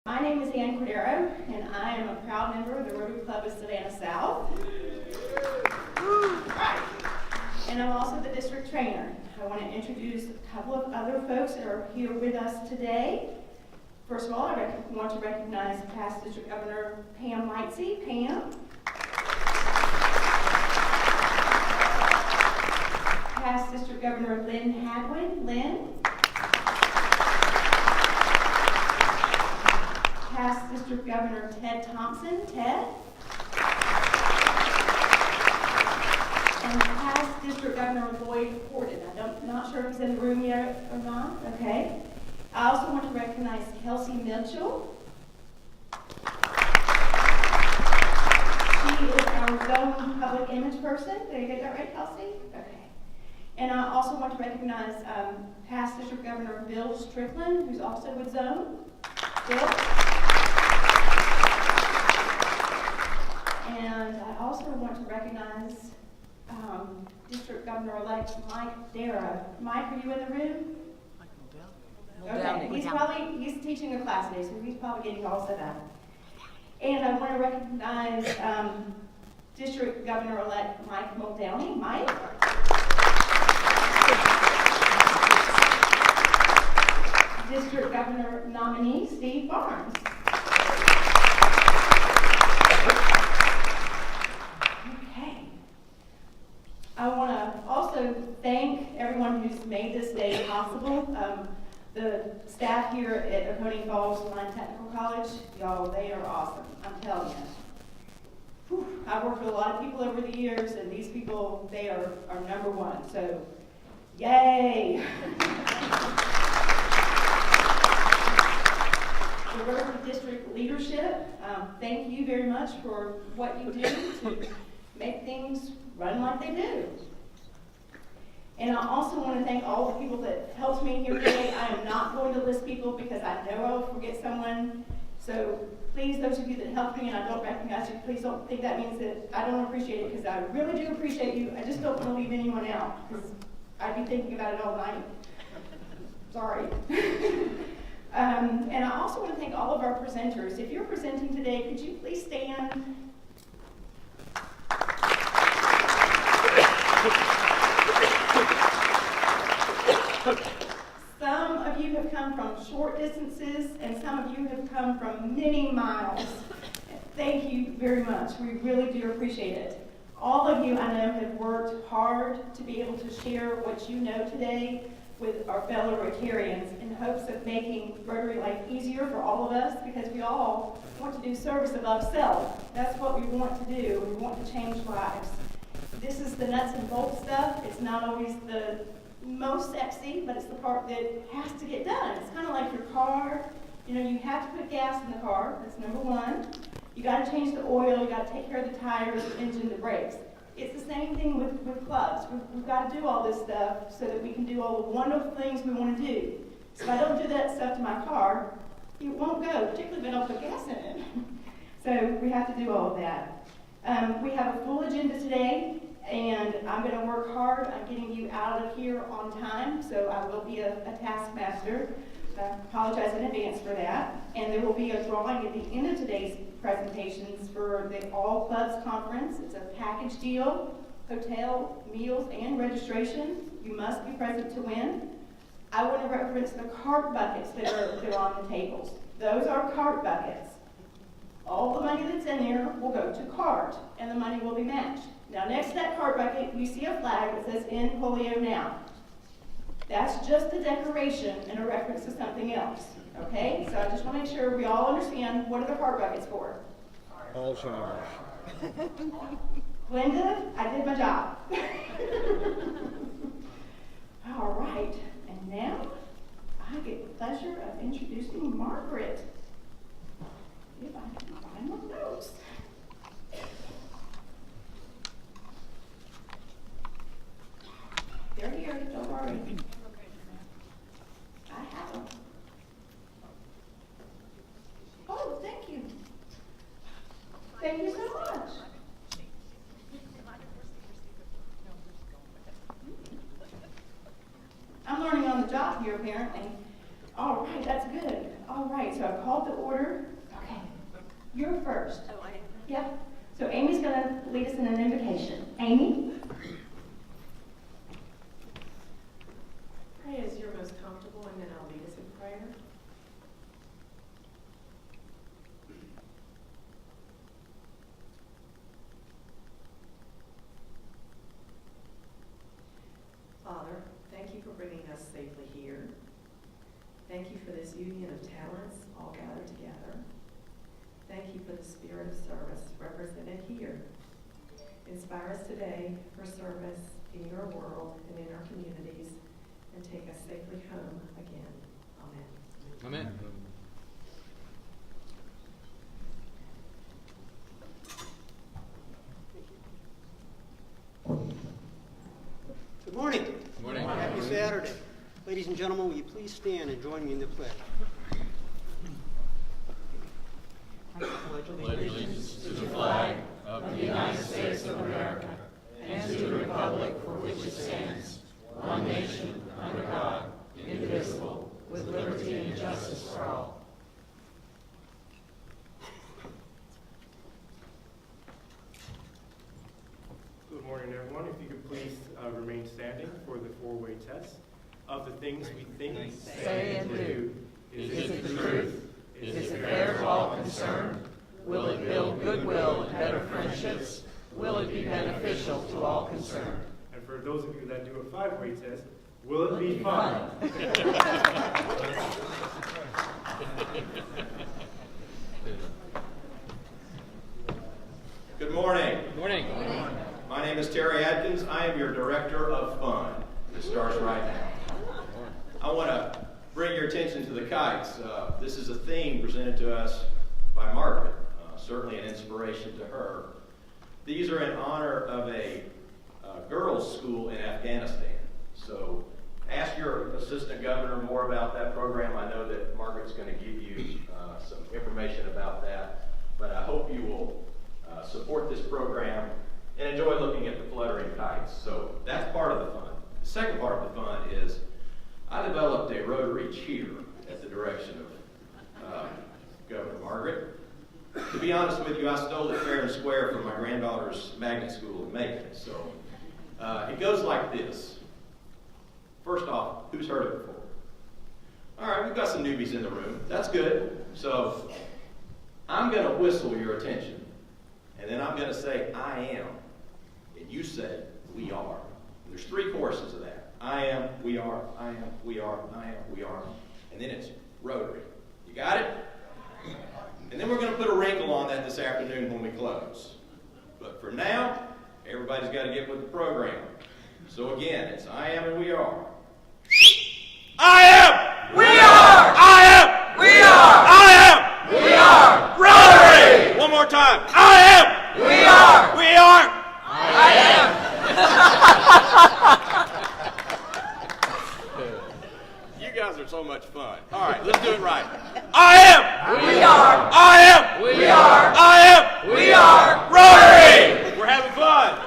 My name is Ann Cordero, and I am a proud member of the Rotary Club of Savannah South. Right. And I'm also the district trainer. I want to introduce a couple of other folks that are here with us today. First of all, I want to recognize past District Governor Pam Lightsey. Pam. Past District Governor Lynn Hadwin. Lynn. Past District Governor Ted Thompson. Ted. And past District Governor Lloyd Horton. I'm not sure if he's in the room yet or not. Okay. I also want to recognize Kelsey Mitchell. She is our zone public image person. Did I get that right, Kelsey? Okay. And I also want to recognize past District Governor Bill Strickland, who's also with Zone. Bill. And I also want to recognize District Governor-elect Mike Dara. Mike, are you in the room? Okay, he's teaching a class today, so he's probably getting all set up. And I want to recognize District Governor-elect Mike Muldowney. Mike. District Governor nominee Steve Barnes. Okay. I want to also thank everyone who's made this day possible. The staff here at Oconee Falls Line Technical College, y'all, they are awesome. I'm telling you. Whew, I've worked with a lot of people over the years, and these people, they are number one. So, yay! The Rotary District leadership, thank you very much for what you do to make things run like they do. And I also want to thank all the people that helped me here today. I am not going to list people because I know I'll forget someone. So please, those of you that helped me and I don't recognize you, please don't think that means that I don't appreciate it, because I really do appreciate you. I just don't want to leave anyone out because I'd be thinking about it all night. Sorry. And I also want to thank all of our presenters. If you're presenting today, could you please stand? Some of you have come from short distances, and some of you have come from many miles. Thank you very much. We really do appreciate it. All of you, I know, have worked hard to be able to share what you know today with our fellow Rotarians in hopes of making Rotary life easier for all of us, because we all want to do service above self. That's what we want to do. We want to change lives. This is the nuts and bolts stuff. It's not always the most sexy, but it's the part that has to get done. It's kind of like your car. You know, you have to put gas in the car. That's number one. You got to change the oil. You got to take care of the tires, the engine, the brakes. It's the same thing with clubs. We've got to do all this stuff so that we can do all the wonderful things we want to do. So if I don't do that stuff to my car, it won't go, particularly if I don't put gas in it. So we have to do all of that. We have a full agenda today, and I'm going to work hard on getting you out of here on time, so I will be a taskmaster. I apologize in advance for that. And there will be a drawing at the end of today's presentations for the All Clubs Conference. It's a package deal, hotel, meals, and registration. You must be present to win. I want to reference the cart buckets that are on the tables. Those are cart buckets. All the money that's in there will go to cart, and the money will be matched. Now, next to that cart bucket, you see a flag that says "End Polio Now." That's just a decoration and a reference to something else, okay? So I just want to make sure we all understand, what are the cart buckets for? Alzheimer's. Linda, I did my job. All right, and now I get the pleasure of introducing Margaret. If I can find my notes. They're here, don't worry. I have them. Oh, thank you. Thank you so much. I'm learning on the job here, apparently. All right, that's good. All right, so I've called to order order? Okay. You're first. Oh, I am. Yep. So Amy's going to lead us in an invocation. Amy? Pray as you're most comfortable, and then I'll lead us in prayer. Father, thank you for bringing us safely here. Thank you for this union of talents all gathered together. Thank you for the spirit of service represented here. Inspire us today for service in your world and in our communities, and take us safely home again. Amen. Amen. Good morning. Good morning. Happy Saturday. Ladies and gentlemen, will you please stand and join me in the pledge? Pledge allegiance to the flag of the United States of America and to the republic for which it stands, one nation, under God, indivisible, with liberty and justice for all. Good morning, everyone. If you could please remain standing for the four-way test. Of the things we think, Say and do. Is it the truth? Is it fair to all concerned? Will it build goodwill and better friendships? Will it be beneficial to all concerned? And for those of you that do a five-way test, will it be fun? Good morning. Good morning. My name is Terry Adkins. I am your Director of Fun. It starts right now. I want to bring your attention to the kites. This is a theme presented to us by Margaret, certainly an inspiration to her. These are in honor of a girls' school in Afghanistan. So ask your assistant governor more about that program. I know that Margaret's going to give you some information about that, but I hope you will support this program and enjoy looking at the fluttering kites. So that's part of the fun. The second part of the fun is I developed a rotary cheer at the direction of Governor Margaret. To be honest with you, I stole it fair and square from my granddaughter's magnet school in Macon. So it goes like this. First off, who's heard it before? All right, we've got some newbies in the room. That's good. So I'm going to whistle your attention. And then I'm going to say, I am. And you say, we are. And there's three choruses of that. I am, we are, I am, we are, I am, we are. And then it's rotary. You got it? And then we're going to put a wrinkle on that this afternoon when we close. But for now, everybody's got to get with the program. So again, it's I am and we are. I am! We are! I am! We are! I am! We are! Rotary! One more time. I am! We are! We are! I am! You guys are so much fun. All right, let's do it right. I am! We are! I am! We are! I am! We are! Rotary! We're having fun.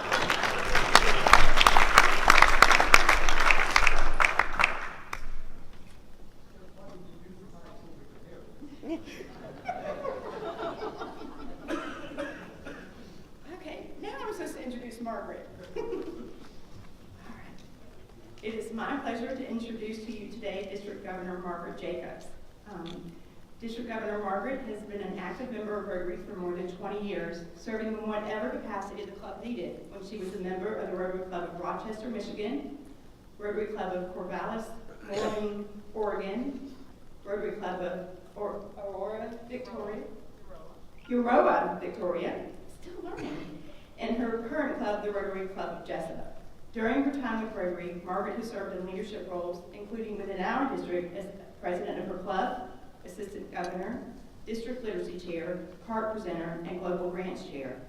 Okay, now I'm supposed to introduce Margaret. All right. It is my pleasure to introduce to you today District Governor Margaret Jacobs. District Governor Margaret has been an active member of Rotary for more than 20 years, serving in whatever capacity the club needed when she was a member of the Rotary Club of Rochester, Michigan, Rotary Club of Corvallis, Moline, Oregon, Rotary Club of Aurora, Victoria, Europa, Victoria, still learning, and her current club, the Rotary Club of Jessup. During her time with Rotary, Margaret has served in leadership roles, including within our district as president of her club, assistant governor, district literacy chair, card presenter, and global grants chair.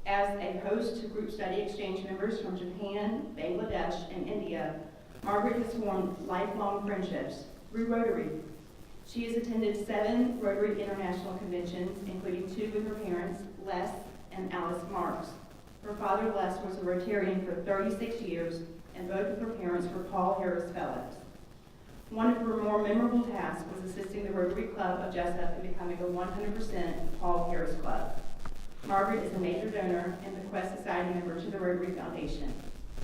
As a host to group study exchange members from Japan, Bangladesh, and India, Margaret has formed lifelong friendships through Rotary. She has attended 7 Rotary International Conventions, including 2 with her parents, Les and Alice Marks. Her father, Les, was a Rotarian for 36 years, and both of her parents were Paul Harris Fellows. One of her more memorable tasks was assisting the Rotary Club of Jessup in becoming a 100% Paul Harris Club. Margaret is a major donor and the Quest Society member to the Rotary Foundation.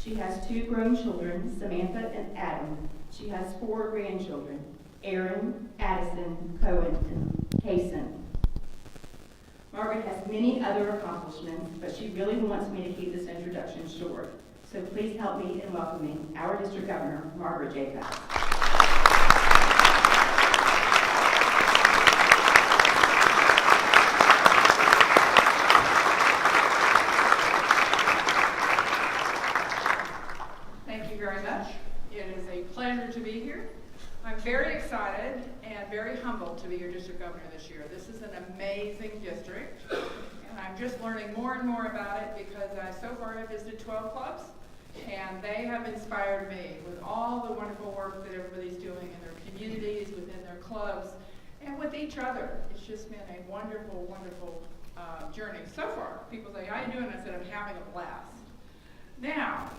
She has 2 grown children, Samantha and Adam. She has 4 grandchildren, Aaron, Addison, Cohen, and Kaysen. Margaret has many other accomplishments, but she really wants me to keep this introduction short. So please help me in welcoming our District Governor, Margaret Jacobs. Thank you very much. It is a pleasure to be here. I'm very excited and very humbled to be your district governor this year. This is an amazing district, and I'm just learning more and more about it because I so far have visited 12 clubs, and they have inspired me with all the wonderful work that everybody's doing in their communities, within their clubs, and with each other. It's just been a wonderful, wonderful journey so far. People say, how you doing? I said, I'm having a blast. Now,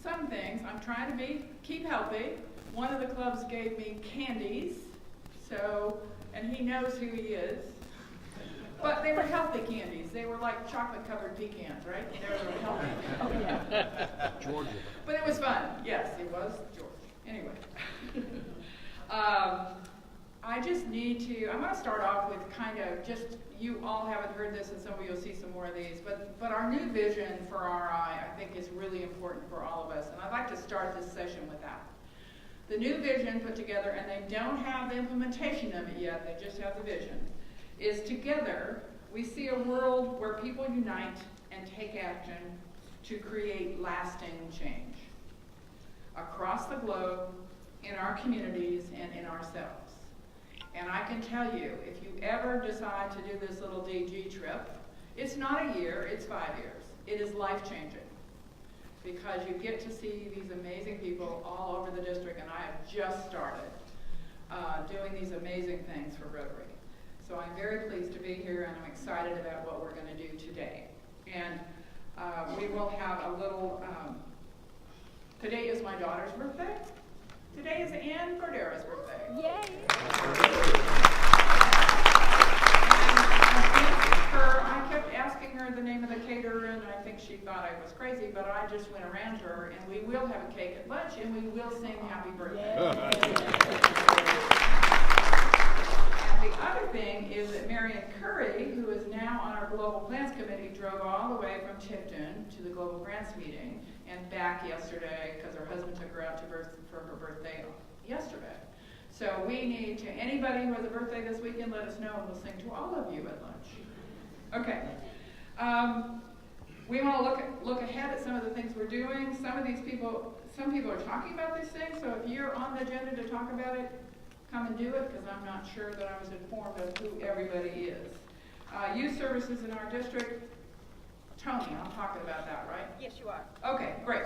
some things, I'm trying to keep healthy. One of the clubs gave me candies, and he knows who he is. But they were healthy candies. They were like chocolate-covered pecans, right? They were healthy. Oh, yeah. Georgia. But it was fun. Yes, it was Georgia. Anyway. I just need to, I'm going to start off with kind of just, you all haven't heard this, and some of you will see some more of these, but our new vision for RI, I think, is really important for all of us, and I'd like to start this session with that. The new vision put together, and they don't have the implementation of it yet, they just have the vision, is together we see a world where people unite and take action to create lasting change across the globe, in our communities, and in ourselves. And I can tell you, if you ever decide to do this little DG trip, it's not a year, it's 5 years. It is life-changing because you get to see these amazing people all over the district, and I have just started doing these amazing things for Rotary. So I'm very pleased to be here, and I'm excited about what we're going to do today. And we will have a little, today is my daughter's birthday. Today is Ann Cordera's birthday. Yay! I kept asking her the name of the caterer, and I think she thought I was crazy, but I just went around to her, and we will have a cake at lunch, and we will sing happy birthday. And the other thing is that Marion Curry, who is now on our Global Plans Committee, drove all the way from Tifton to the Global Grants meeting and back yesterday because her husband took her out for her birthday yesterday. So we need to, anybody who has a birthday this weekend, let us know and we'll sing to all of you at lunch. Okay. We want to look ahead at some of the things we're doing. Some people are talking about these things, so if you're on the agenda to talk about it, come and do it, because I'm not sure that I was informed of who everybody is. Youth services in our district. Tony, I'm talking about that, right? Yes, you are. Okay, great.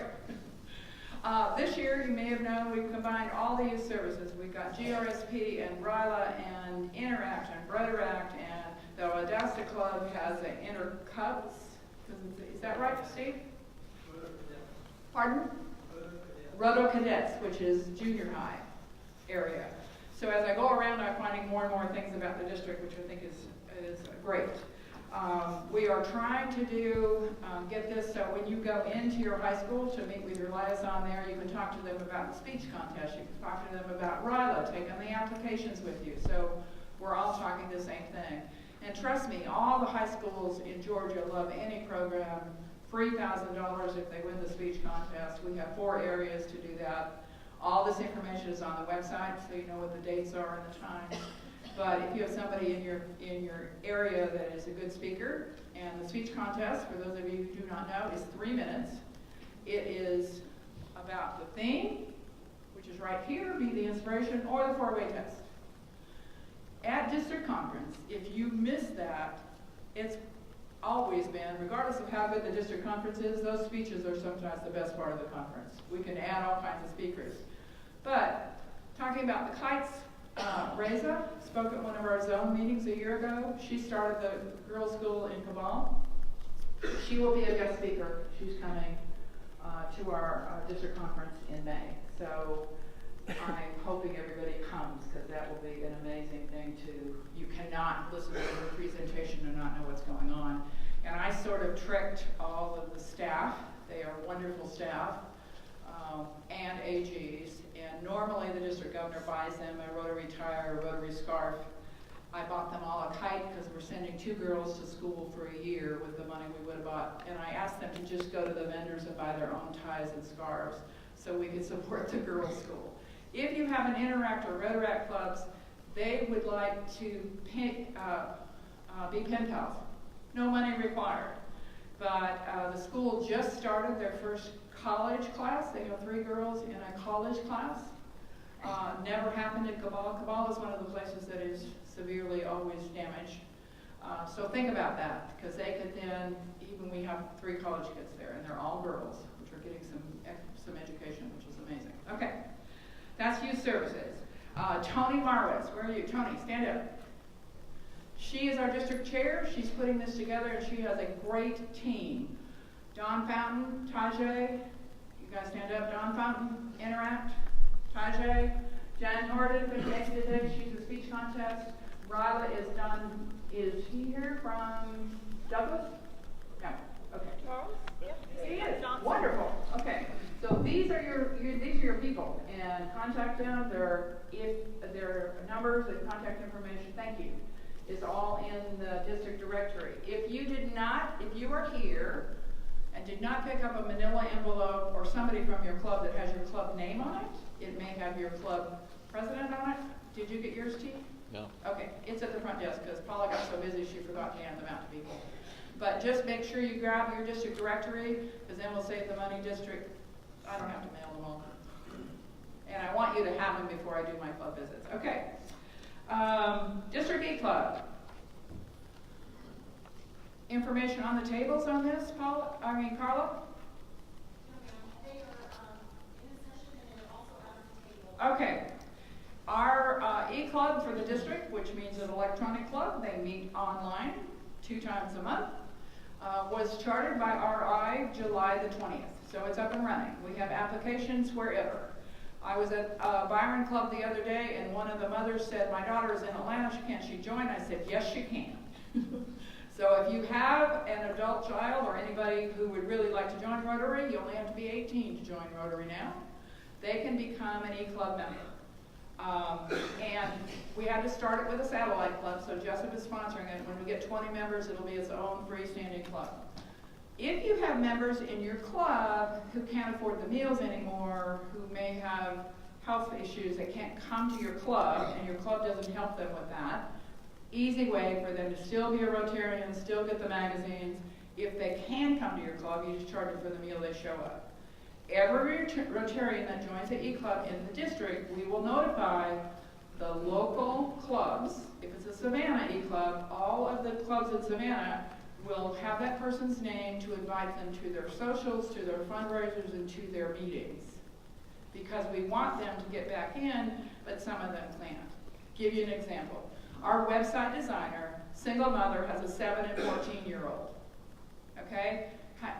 This year, you may have known, we've combined all the youth services. We've got GRSP and RILA and Interact and Brother-Act, and the Odessa Club has an Inter-Cubs. Is that right, Steve? Pardon? Roto Cadets, which is junior high area. So as I go around, I'm finding more and more things about the district, which I think is great. We are trying to get this so when you go into your high school to meet with your liaison there, you can talk to them about the speech contest. You can talk to them about RILA, take them the applications with you. So we're all talking the same thing. And trust me, all the high schools in Georgia love any program, $3,000 if they win the speech contest. We have 4 areas to do that. All this information is on the website, so you know what the dates are and the times. But if you have somebody in your area that is a good speaker, and the speech contest, for those of you who do not know, is 3 minutes. It is about the theme, which is right here, be the inspiration, or the 4-way test. At district conference, if you miss that, it's always been, regardless of how good the district conference is, those speeches are sometimes the best part of the conference. We can add all kinds of speakers. But talking about the kites, Reza spoke at one of our zone meetings a year ago. She started the girls' school in Cabal. She will be a guest speaker. She's coming to our district conference in May. So I'm hoping everybody comes, because that will be an amazing thing you cannot listen to the presentation and not know what's going on. And I sort of tricked all of the staff. They are wonderful staff, and AGs. And normally the district governor buys them a Rotary tie or a Rotary scarf. I bought them all a kite because we're sending 2 girls to school for a year with the money we would have bought. And I asked them to just go to the vendors and buy their own ties and scarves so we could support the girls' school. If you have an Interact or Rotaract clubs, they would like to be pen pals. No money required. But the school just started their first college class. They have 3 girls in a college class. Never happened at Cabal. Cabal is one of the places that is severely always damaged. So think about that, because they could then, even we have 3 college kids there, and they're all girls, which are getting some education, which is amazing. Okay, that's youth services. Tony Marwitz, where are you? Tony, stand up. She is our district chair. She's putting this together, and she has a great team. Don Fountain, Tajay, you guys stand up. Don Fountain, Interact, Tajay. Jan Horton, who came today, she's a speech contest. Ryla is he here from Douglas? No, okay. Charles? Yeah. He is, wonderful, okay. So these are your people, and contact them. If their numbers and contact information, thank you, is all in the district directory. If you are here and did not pick up a manila envelope or somebody from your club that has your club name on it, it may have your club president on it. Did you get yours, T? No. Okay, it's at the front desk because Paula got so busy she forgot to hand them out to people. But just make sure you grab your district directory, because then we'll save the money. District, I don't have to mail them all. And I want you to have them before I do my club visits. Okay. District E Club. Information on the tables on this, Carla? They are in session and they're also out on the table. Okay. Our E-Club for the district, which means an electronic club, they meet online 2 times a month, was chartered by RI July the 20th. So it's up and running. We have applications wherever. I was at Byron Club the other day, and one of the mothers said, my daughter is in Atlanta, can't she join? I said, yes, she can. So if you have an adult child or anybody who would really like to join Rotary, you only have to be 18 to join Rotary now. They can become an E-Club member. And we had to start it with a satellite club, so Jessup is sponsoring it. When we get 20 members, it'll be its own freestanding club. If you have members in your club who can't afford the meals anymore, who may have health issues that can't come to your club, and your club doesn't help them with that, easy way for them to still be a Rotarian, still get the magazines. If they can come to your club, you just charge them for the meal they show up. Every Rotarian that joins the E-Club in the district, we will notify the local clubs. If it's a Savannah E-Club, all of the clubs in Savannah will have that person's name to invite them to their socials, to their fundraisers, and to their meetings. Because we want them to get back in, but some of them can't. Give you an example. Our website designer, single mother, has a 7 and 14-year-old. Okay?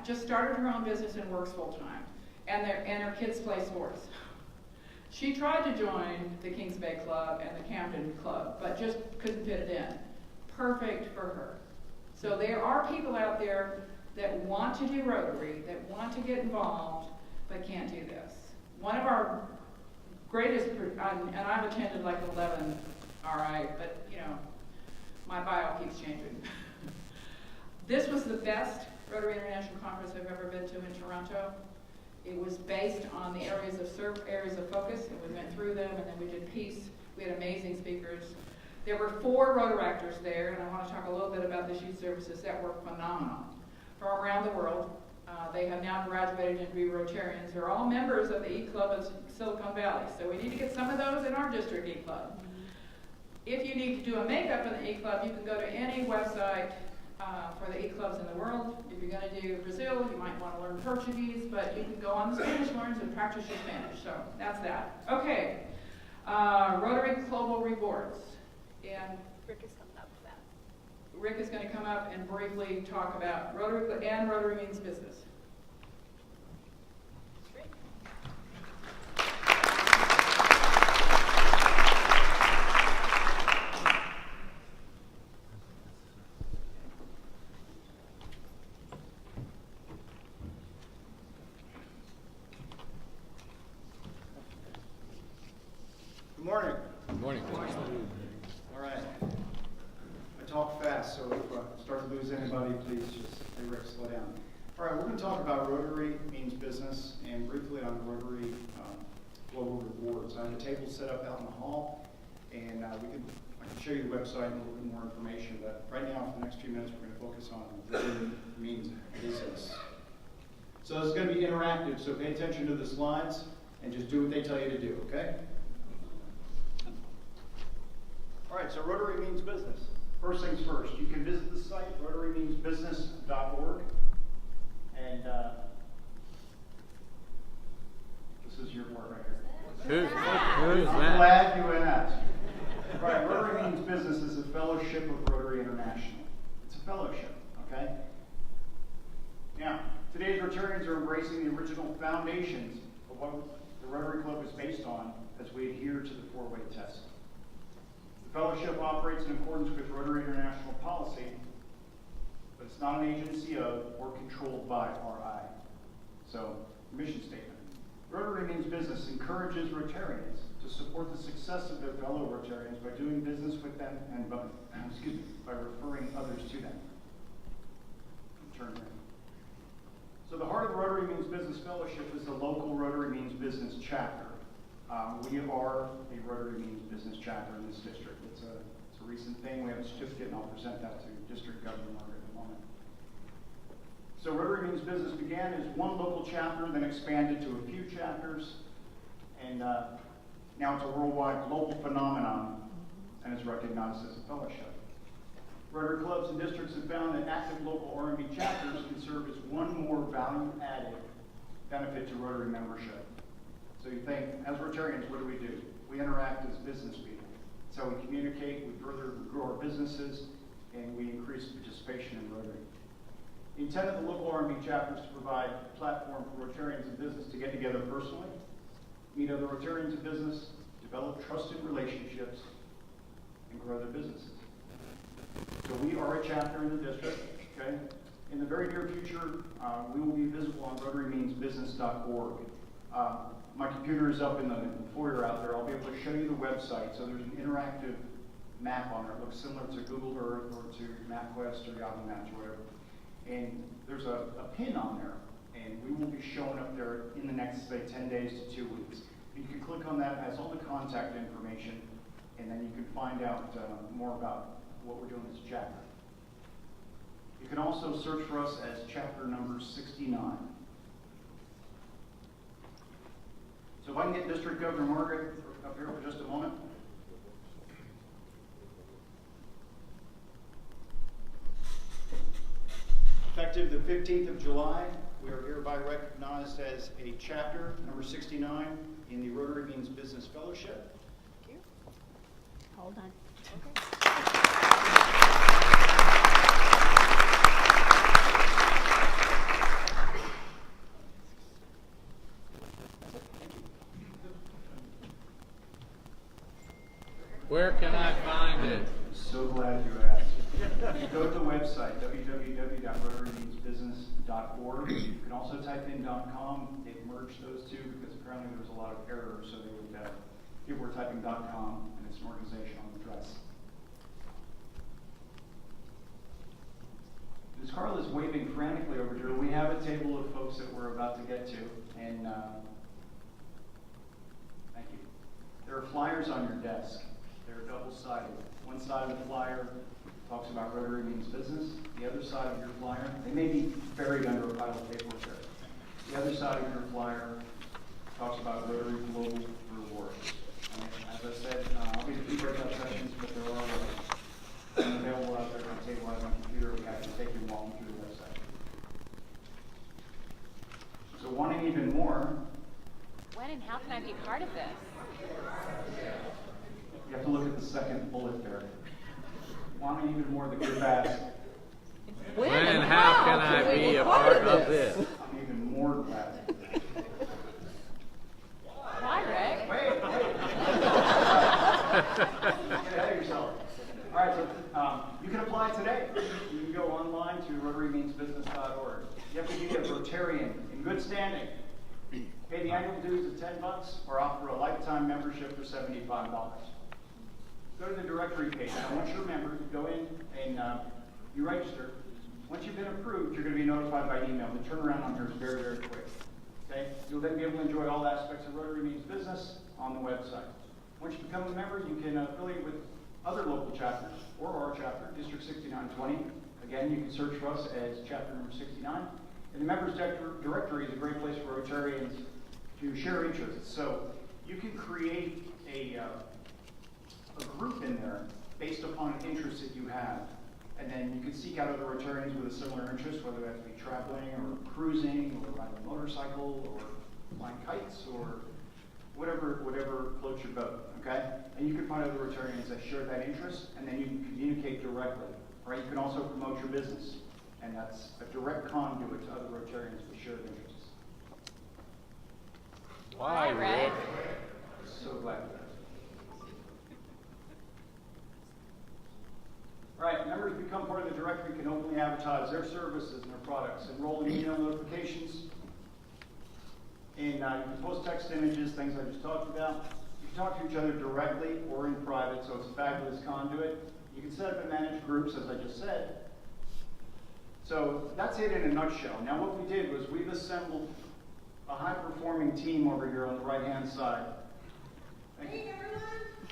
Just started her own business and works full-time. And her kids play sports. She tried to join the Kings Bay Club and the Camden Club, but just couldn't fit it in. Perfect for her. So there are people out there that want to do Rotary, that want to get involved, but can't do this. One of our greatest, and I've attended like 11, all right, but you know, my bio keeps changing. This was the best Rotary International Conference I've ever been to in Toronto. It was based on the areas of focus, and we went through them, and then we did peace. We had amazing speakers. There were 4 Rotaractors there, and I want to talk a little bit about the youth services that were phenomenal. From around the world, they have now graduated into be Rotarians. They're all members of the E-Club of Silicon Valley, so we need to get some of those in our district E-Club. If you need to do a makeup in the E-Club, you can go to any website for the E-Clubs in the world. If you're going to do Brazil, you might want to learn Portuguese, but you can go on the Spanish Learns and practice your Spanish. So that's that. Okay. Rotary Global Rewards. And Rick is coming up with that. Rick is going to come up and briefly talk about Rotary and Rotary Means Business. lose anybody, please just, hey Rick, slow down. All right, we're going to talk about Rotary means business and briefly on Rotary global rewards. I have a table set up out in the hall, and I can show you the website and a little bit more information, but right now, for the next few minutes, we're going to focus on Rotary means business. So this is going to be interactive, so pay attention to the slides and just do what they tell you to do, okay? All right, so Rotary means business. First things first, you can visit the site, rotarymeansbusiness.org, and this is your part right here. Who's I'm that? glad you asked. All right, Rotary means business is a fellowship of Rotary International. It's a fellowship, okay? Now, today's Rotarians are embracing the original foundations of what the Rotary Club is based on as we adhere to the four-way test. The fellowship operates in accordance with Rotary International policy, but it's not an agency of or controlled by RI. So, mission statement. Rotary means business encourages Rotarians to support the success of their fellow Rotarians by doing business with them and by referring others to them. Turn here. So the heart of the Rotary Means Business Fellowship is the local Rotary Means Business chapter. We are a Rotary Means Business chapter in this district. It's a recent thing. We have a certificate, and I'll present that to District Governor Margaret in a moment. So Rotary Means Business began as one local chapter, then expanded to a few chapters, and now it's a worldwide global phenomenon, and is recognized as a fellowship. Rotary clubs and districts have found that active local R&B chapters can serve as one more value-added benefit to Rotary membership. So you think, as Rotarians, what do? We interact as business people. It's how we communicate, we further grow our businesses, and we increase participation in Rotary. The intent of the local R&B chapter is to provide a platform for Rotarians in business to get together personally, meet other Rotarians in business, develop trusted relationships, and grow their businesses. So we are a chapter in the district, okay? In the very near future, we will be visible on rotarymeansbusiness.org. My computer is up in the foyer out there. I'll be able to show you the website. So there's an interactive map on there. It looks similar to Google Earth or to MapQuest or Yahoo Maps or whatever. And there's a pin on there, and we will be showing up there in the next, say, 10 days to 2 weeks. You can click on that. It has all the contact information, and then you can find out more about what we're doing as a chapter. You can also search for us as chapter number 69. So if I can get District Governor Margaret up here for just a moment. Effective the 15th of July, we are hereby recognized as a chapter number 69 in the Rotary Means Business Fellowship. Thank you. Hold on. Where can I find it? So glad you asked. Go to the website, www.rotarymeansbusiness.org. You can also type in .com. They've merged those two because apparently there was a lot of errors, so they would people were typing .com, and it's an organizational address. Ms. Carla is waving frantically over here. We have a table of folks that we're about to get to, and thank you. There are flyers on your desk. They're double-sided. One side of the flyer talks about Rotary Means Business. The other side of your flyer, they may be buried under a pile of paperwork there. The other side of your flyer talks about Rotary Global Rewards. And as I said, I'll be the few breakout sessions, but there are available out there on the table. I have my computer. We have to take you along through the website. So wanting even more, When and how can I be part of this? you have to look at the second bullet there. Wanting even more, the good fast. When and how can I be a part of this? I'm even more glad. Why, Rick? Wait. Get ahead of yourself. All right, so you can apply today. You can go online to rotarymeansbusiness.org. You have to be a Rotarian in good standing. Pay the annual dues of $10 or opt for a lifetime membership for $75. Go to the directory page. And once you're a member, you go in and you register. Once you've been approved, you're going to be notified by email. The turnaround on here is very, very quick. Okay? You'll then be able to enjoy all aspects of Rotary Means Business on the website. Once you become a member, you can affiliate with other local chapters or our chapter, District 6920. Again, you can search for us as chapter number 69. And the members directory is a great place for Rotarians to share interests. So you can create a group in there based upon an interest that you have. And then you can seek out other Rotarians with a similar interest, whether that be traveling or cruising or riding a motorcycle or flying kites or whatever floats your boat, okay? And you can find other Rotarians that share that interest, and then you can communicate directly, right? You can also promote your business, and that's a direct conduit to other Rotarians with shared interests. Why, Rick? So glad for that. All right, members become part of the directory can openly advertise their services and their products, enroll in email notifications, and you can post text images, things I just talked about. You can talk to each other directly or in private, so it's a fabulous conduit. You can set up and manage groups, as I just said. So that's it in a nutshell. Now what we did was we've assembled a high-performing team over here on the right-hand side. Thank you.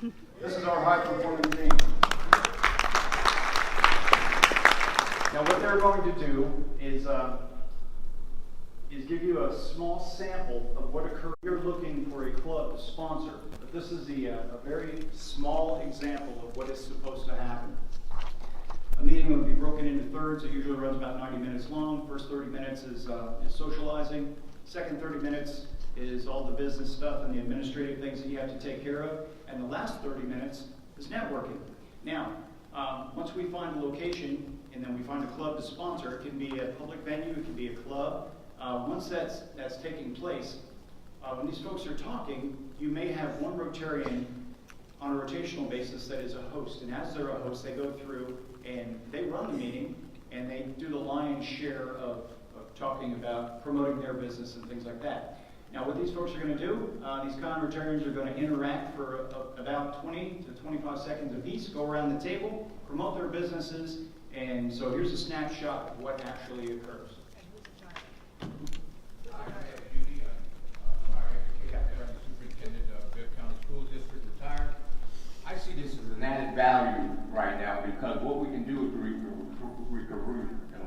Everyone. This is our high-performing team. Now what they're going to do is give you a small sample of what occurs. You're looking for a club to sponsor, but this is a very small example of what is supposed to happen. A meeting would be broken into thirds. It usually runs about 90 minutes long. First 30 minutes is socializing. Second 30 minutes is all the business stuff and the administrative things that you have to take care of. And the last 30 minutes is networking. Now, once we find a location and then we find a club to sponsor, it can be a public venue, it can be a club. Once that's taking place, when these folks are talking, you may have one Rotarian on a rotational basis that is a host. And as they're a host, they go through and they run the meeting and they do the lion's share of talking about promoting their business and things like that. Now what these folks are going to do, these Rotarians are going to interact for about 20 to 25 seconds apiece, go around the table, promote their businesses, and so here's a snapshot of what actually occurs. Superintendent of Bibb County School District, retired. I see this as an added value right now because what we can do is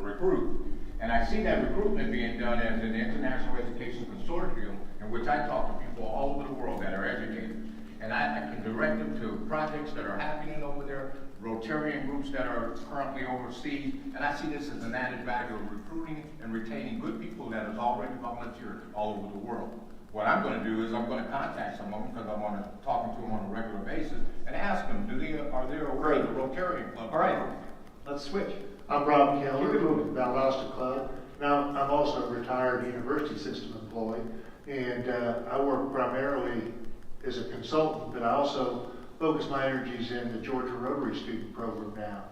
recruit. And I see that recruitment being done as an international education consortium in which I talk to people all over the world that are educators. And I can direct them to projects that are happening over there, Rotarian groups that are currently overseas. And I see this as an added value of recruiting and retaining good people that have already volunteered all over the world. What I'm going to do is I'm going to contact some of them because I want to talk to them on a regular basis and ask them, are they aware of the Rotarian Club? All right, let's switch. I'm Rob Keller with Valdosta Club. Now, I'm also a retired university system employee, and I work primarily as a consultant, but I also focus my energies in the Georgia Rotary Student Program now.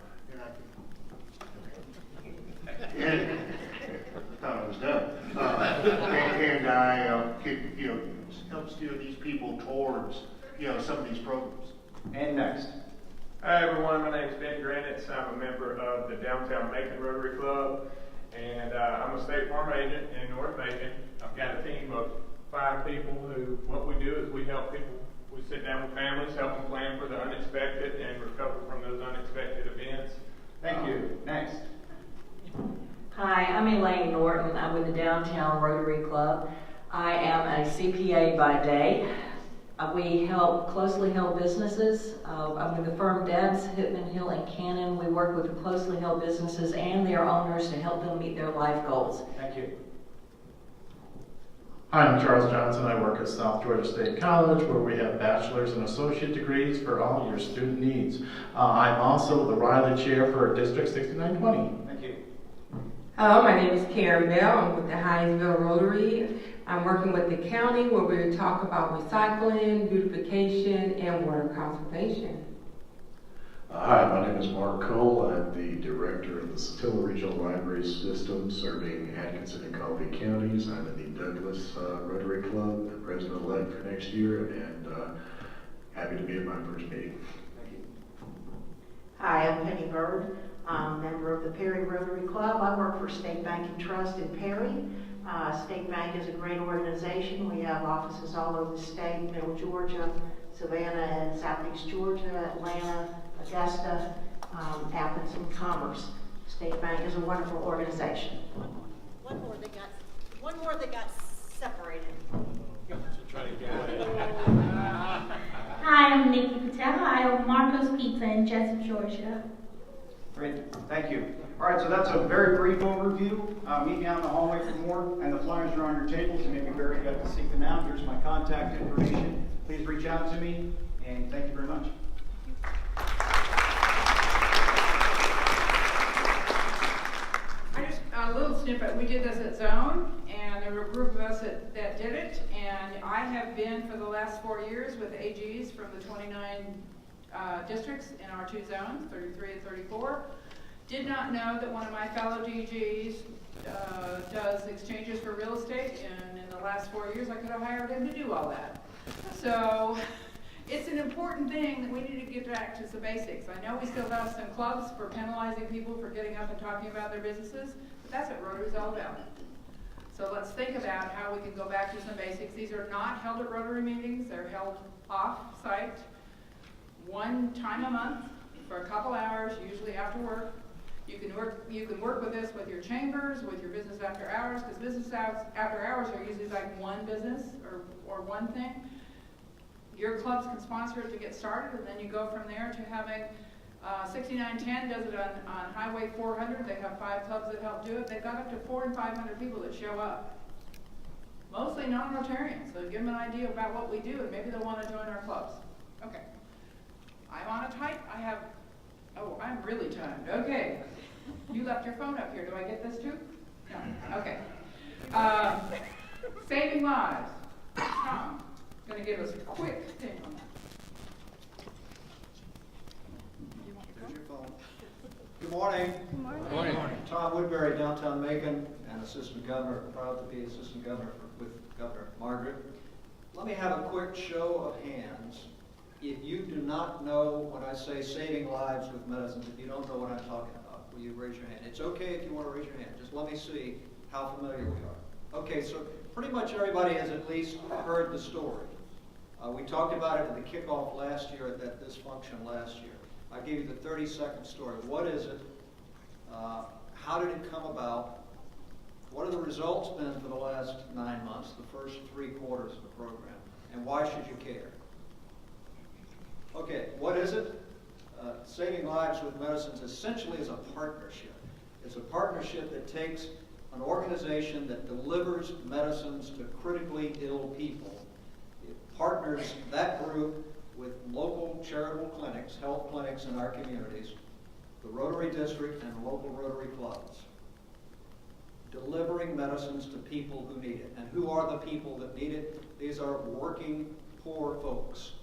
And I thought I was done. And I can, help steer these people towards, some of these programs. And next. Hi everyone, my name is Ben Granitz. I'm a member of the Downtown Macon Rotary Club, and I'm a State Farm agent in North Macon. I've got a team of 5 people who, what we do is we help people, we sit down with families, help them plan for the unexpected and recover from those unexpected events. Thank you. Next. Hi, I'm Elaine Norton. I'm with the Downtown Rotary Club. I am a CPA by day. We help closely held businesses. I'm with the firm Debs, Hittman, Hill, and Cannon. We work with the closely held businesses and their owners to help them meet their life goals. Thank you. Hi, I'm Charles Johnson. I work at South Georgia State College, where we have bachelor's and associate degrees for all your student needs. I'm also the Riley Chair for District 6920. Thank you. Hello, my name is Karen Bell. I'm with the Hinesville Rotary. I'm working with the county where we talk about recycling, beautification, and water conservation. Hi, my name is Mark Cole. I'm the director of the Satilla Regional Library System serving Atkinson and Coffee counties. I'm in the Douglas Rotary Club, the president-elect for next year, and happy to be at my first meeting. Hi, I'm Penny Bird. I'm a member of the Perry Rotary Club. I work for State Bank and Trust in Perry. State Bank is a great organization. We have offices all over the state, Middle Georgia, Savannah and Southeast Georgia, Atlanta, Augusta, Athens, and Commerce. State Bank is a wonderful organization. One more that got separated. Hi, I'm Nikki Patel. I own Marco's Pizza in Jessup, Georgia. Great, thank you. All right, so that's a very brief overview. Meet me out in the hallway for more, and the flyers are on your tables. You may be very good to seek them out. Here's my contact information. Please reach out to me, and thank you very much. A little snippet. We did this at Zone, and there were a group of us that did it, and I have been for the last 4 years with AGs from the 29 districts in our 2 zones, 33 and 34. Did not know that one of my fellow DGs does exchanges for real estate, and in the last 4 years I could have hired him to do all that. So it's an important thing that we need to get back to the basics. I know we still have some clubs for penalizing people for getting up and talking about their businesses, but that's what Rotary's all about. So let's think about how we can go back to some basics. These are not held at Rotary meetings. They're held off-site, one time a month for a couple hours, usually after work. You can work with this with your chambers, with your business after hours, because business after hours are usually like one business or one thing. Your clubs can sponsor it to get started, and then you go from there to having 6910 does it on Highway 400. They have 5 clubs that help do it. They've got up to 400 and 500 people that show up. Mostly non-Rotarians, so give them an idea about what we do, and maybe they'll want to join our clubs. Okay. I'm on a tight, I'm really timed. Okay. You left your phone up here. Do I get this too? No. Okay. Saving lives. Tom, going to give us a quick thing on that. Here's your phone. Good morning. Good morning. Tom Woodbury, downtown Macon, and Assistant Governor, proud to be Assistant Governor with Governor Margaret. Let me have a quick show of hands. If you do not know when I say saving lives with medicines, if you don't know what I'm talking about, will you raise your hand? It's okay if you want to raise your hand. Just let me see how familiar we are. Okay, so pretty much everybody has at least heard the story. We talked about it at the kickoff last year at this function last year. I gave you the 30-second story. What is it? How did it come about? What have the results been for the last 9 months, the first 3 quarters of the program? And why should you care? Okay, what is it? Saving Lives with Medicines essentially is a partnership. It's a partnership that takes an organization that delivers medicines to critically ill people. It partners that group with local charitable clinics, health clinics in our communities, the Rotary District and local Rotary clubs, delivering medicines to people who need it. And who are the people that need it? These are working, poor folks.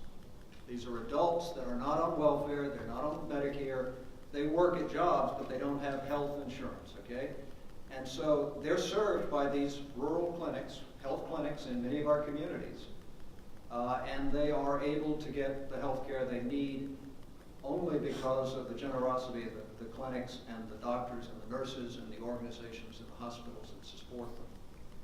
These are adults that are not on welfare, they're not on Medicare, they work at jobs, but they don't have health insurance, okay? And so they're served by these rural clinics, health clinics in many of our communities, and they are able to get the health care they need only because of the generosity of the clinics and the doctors and the nurses and the organizations and the hospitals that support them.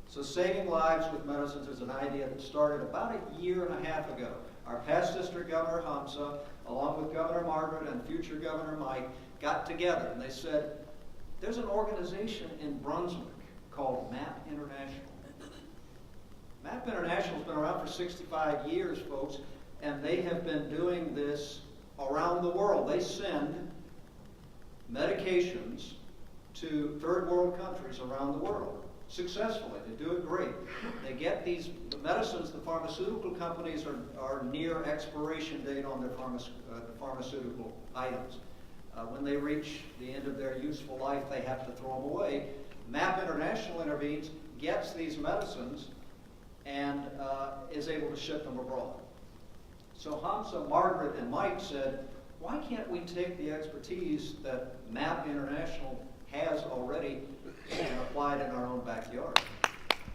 So Saving Lives with Medicines is an idea that started about 1.5 years ago. Our past district governor, Hamza, along with Governor Margaret and future Governor Mike, got together and they said, there's an organization in Brunswick called MAP International. MAP International has been around for 65 years, folks, and they have been doing this around the world. They send medications to third world countries around the world. Successfully. They do it great. They get the medicines, the pharmaceutical companies are near expiration date on their pharmaceutical items. When they reach the end of their useful life, they have to throw them away. MAP International intervenes, gets these medicines, and is able to ship them abroad. So Hamza, Margaret, and Mike said, why can't we take the expertise that MAP International has already and applied in our own backyard?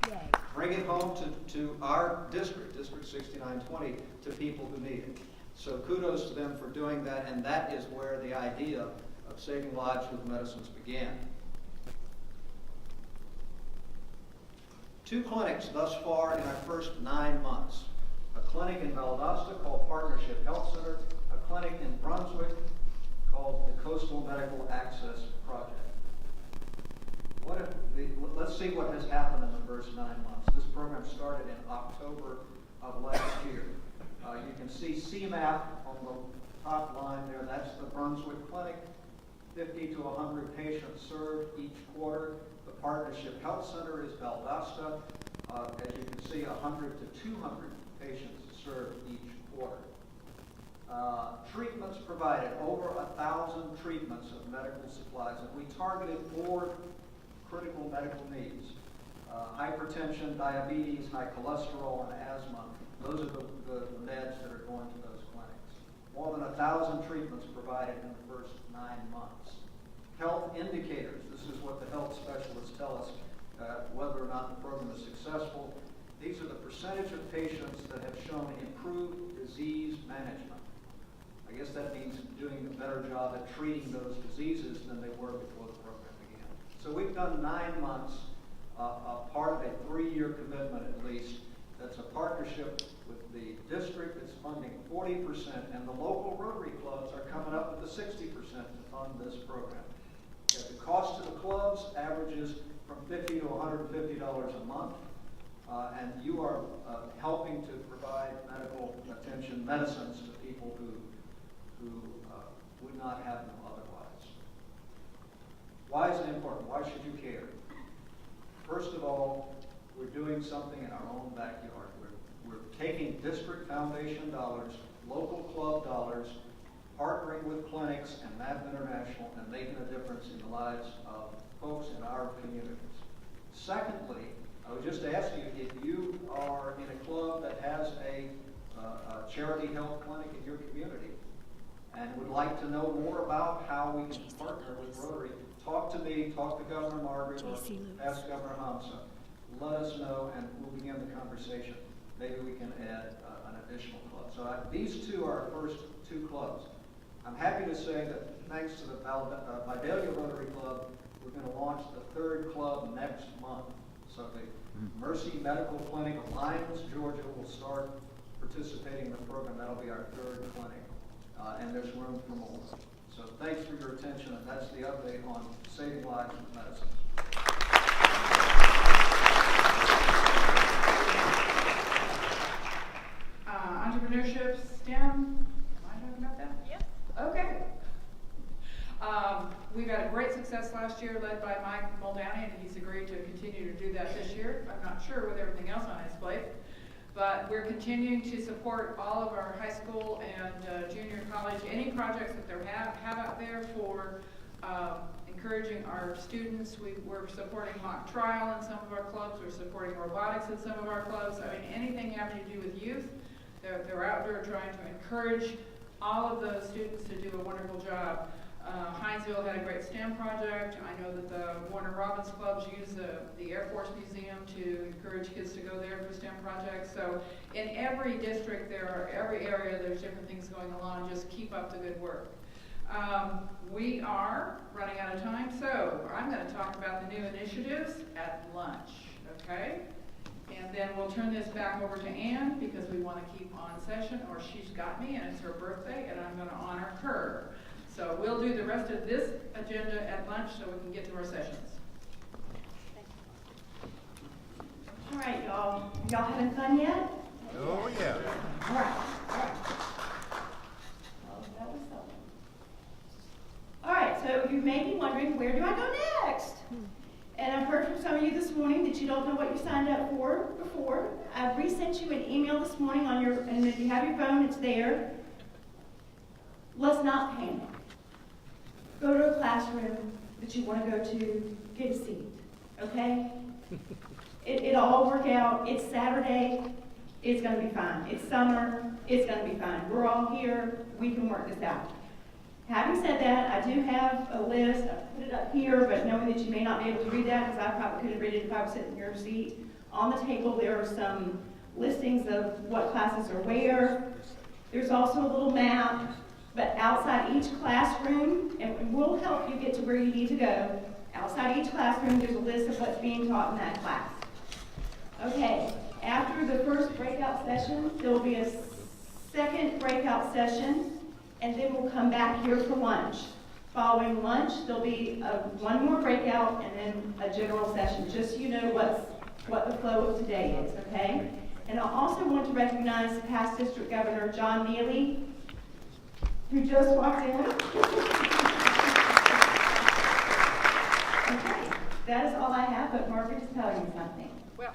Yay. Bring it home to our district, District 6920, to people who need it. So kudos to them for doing that, and that is where the idea of saving lives with medicines began. 2 clinics thus far in our first 9 months. A clinic in Valdosta called Partnership Health Center, a clinic in Brunswick called the Coastal Medical Access Project. Let's see what has happened in the first 9 months. This program started in October of last year. You can see CMAP on the top line there. That's the Brunswick Clinic. 50 to 100 patients served each quarter. The Partnership Health Center is Valdosta. As you can see, 100 to 200 patients served each quarter. Treatments provided, over 1,000 treatments of medical supplies, and we targeted 4 critical medical needs. Hypertension, diabetes, high cholesterol, and asthma. Those are the meds that are going to those clinics. More than 1,000 treatments provided in the first 9 months. Health indicators. This is what the health specialists tell us whether or not the program is successful. These are the percentage of patients that have shown improved disease management. I guess that means doing a better job at treating those diseases than they were before the program began. So we've done 9 months, part of a 3-year commitment at least. That's a partnership with the district that's funding 40%, and the local Rotary clubs are coming up with the 60% to fund this program. The cost to the clubs averages from $50 to $150 a month, and you are helping to provide medical attention, medicines to people who would not have them otherwise. Why is it important? Why should you care? First of all, we're doing something in our own backyard. We're taking district foundation dollars, local club dollars, partnering with clinics and MAP International, and making a difference in the lives of folks in our communities. Secondly, I would just ask you, if you are in a club that has a charity health clinic in your community and would like to know more about how we can partner with Rotary, talk to me, talk to Governor Margaret, or ask Governor Hamza. Let us know, and we'll begin the conversation. Maybe we can add an additional club. So these 2 are our first 2 clubs. I'm happy to say that thanks to the Vidalia Rotary Club, we're going to launch the 3rd club next month. So the Mercy Medical Clinic of Lyons, Georgia, will start participating in the program. That'll be our 3rd clinic, and there's room for more. So thanks for your attention, and that's the update on saving lives with medicine. Entrepreneurship, STEM. Am I talking about that? Yep. Okay. We've had a great success last year led by Mike Muldowney, and he's agreed to continue to do that this year. I'm not sure with everything else on his plate, but we're continuing to support all of our high school and junior college, any projects that they have out there for encouraging our students. We're supporting mock trial in some of our clubs. We're supporting robotics in some of our clubs. I mean, anything having to do with youth. They're out there trying to encourage all of those students to do a wonderful job. Hinesville had a great STEM project. I know that the Warner Robins clubs use the Air Force Museum to encourage kids to go there for STEM projects. So in every district, every area, there's different things going along. Just keep up the good work. We are running out of time, so I'm going to talk about the new initiatives at lunch, okay? And then we'll turn this back over to Ann because we want to keep on session, or she's got me and it's her birthday and I'm going to honor her. So we'll do the rest of this agenda at lunch so we can get to our sessions. All right, y'all. Y'all having fun yet? Oh, yeah. All right. Oh, that was something. All right, so you may be wondering, where do I go next? And I've heard from some of you this morning that you don't know what you signed up for before. I've resent you an email this morning on your, and if you have your phone, it's there. Let's not panic. Go to a classroom that you want to go to, get a seat, okay? It'll all work out. It's Saturday. It's going to be fine. It's summer. It's going to be fine. We're all here. We can work this out. Having said that, I do have a list. I put it up here, but knowing that you may not be able to read that because I probably couldn't read it if I was sitting in your seat. On the table, there are some listings of what classes are where. There's also a little map But outside each classroom, and we'll help you get to where you need to go, outside each classroom, there's a list of what's being taught in that class. Okay, after the first breakout session, there will be a second breakout session, and then we'll come back here for lunch. Following lunch, there'll be one more breakout and then a general session, just so you know what the flow of today is, okay? And I also want to recognize past District Governor John Neely, who just walked in. Okay, that is all I have, but Margaret is telling me something. Well,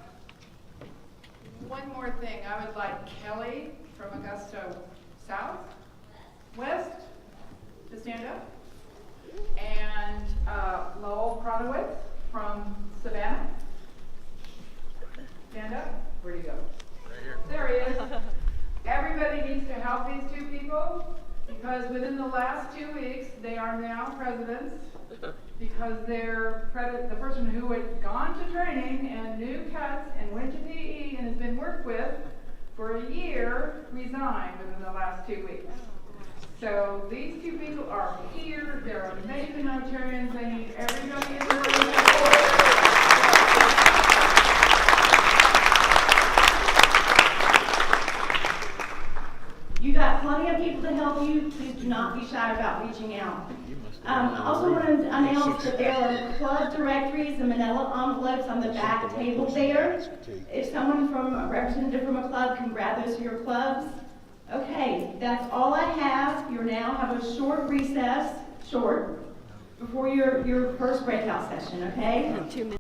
one more thing. I would like Kelly from Augusta Southwest to stand up. And Lowell Pronowitz from Savannah. Stand up. Where'd he go? Right here. There he is. Everybody needs to help these two people because within the last 2 weeks, they are now presidents because the person who had gone to training and knew cuts and went to PE and has been worked with for a year resigned within the last 2 weeks. So these two people are here. They're amazing Rotarians. They need everybody in the room. You got plenty of people to help you. Please do not be shy about reaching out. I also want to announce that there are club directories and manila envelopes on the back table there. If someone from a representative from a club can grab those for your clubs. Okay, that's all I have. You now have a short recess, before your first breakout session, okay?